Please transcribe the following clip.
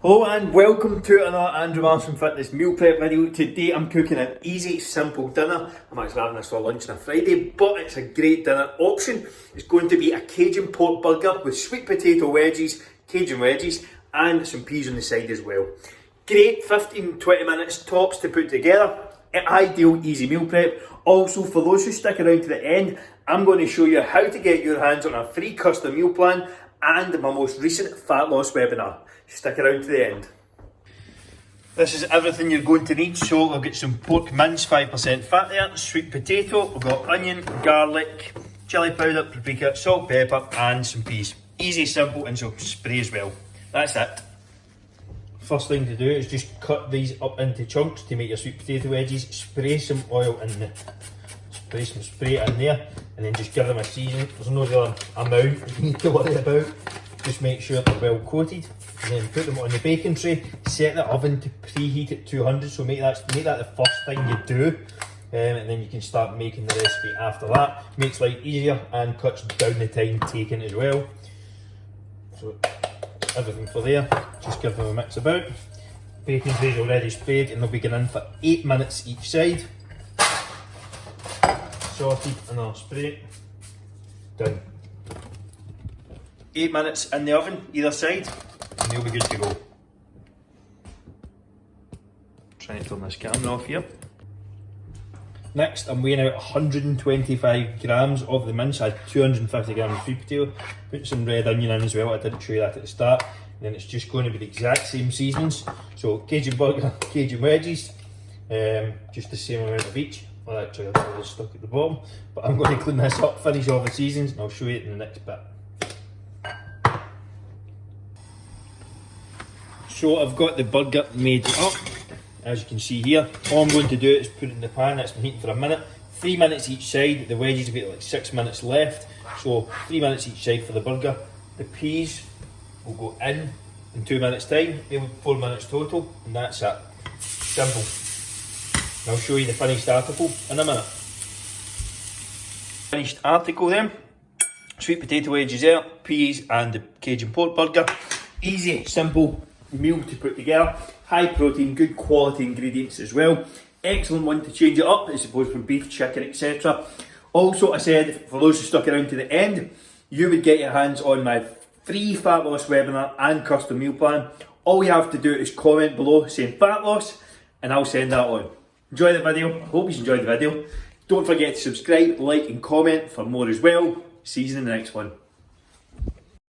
Hello and welcome to another Andrew Marson Fitness meal prep video. Today I'm cooking an easy, simple dinner. I'm actually having this for lunch on a Friday, but it's a great dinner option. It's going to be a Cajun pork burger with sweet potato wedges, Cajun wedges, and some peas on the side as well. Great 15-20 minutes tops to put together. An ideal easy meal prep. Also, for those who stick around to the end, I'm going to show you how to get your hands on a free custom meal plan and my most recent fat loss webinar. Stick around to the end. This is everything you're going to need. So I've got some pork mince, 5% fat there, sweet potato, we've got onion, garlic, chilli powder, paprika, salt, pepper and some peas. Easy, simple and some spray as well. That's it. First thing to do is just cut these up into chunks to make your sweet potato wedges. Spray some oil in there. Spray some spray in there and then just give them a season. There's no real amount you need to worry about. Just make sure they're well coated and then put them on the baking tray. Set the oven to preheat at 200, so make that the first thing you do, and then you can start making the recipe after that. Makes life easier and cuts down the time taken as well. So everything for there, just give them a mix about. Baking tray is already sprayed and they'll be going in for 8 minutes each side. Sorted, another spray, done. 8 minutes in the oven, either side, and they'll be good to go. Trying to turn this camera off here. Next, I'm weighing out 125 grams of the mince. I had 250 grams of sweet potato. Put some red onion in as well, I didn't show you that at the start. And then it's just going to be the exact same seasonings. So Cajun burger, Cajun wedges, just the same amount of each. Well, actually I've got it stuck at the bottom. But I'm going to clean this up, finish all the seasons, and I'll show you it in the next bit. So I've got the burger made up, as you can see here. All I'm going to do is put it in the pan. It's been heating for a minute. 3 minutes each side. The wedges have got like 6 minutes left. So 3 minutes each side for the burger. The peas will go in 2 minutes time. They'll be 4 minutes total, and that's it. Simple. And I'll show you the finished article in a minute. Finished article then. Sweet potato wedges there, peas and the Cajun pork burger. Easy, simple meal to put together. High protein, good quality ingredients as well. Excellent one to change it up as opposed from beef, chicken, etc. Also, I said for those who stuck around to the end, you would get your hands on my free fat loss webinar and custom meal plan. All you have to do is comment below saying fat loss and I'll send that on. Enjoy the video. I hope you enjoyed the video. Don't forget to subscribe, like and comment for more as well. See you in the next one.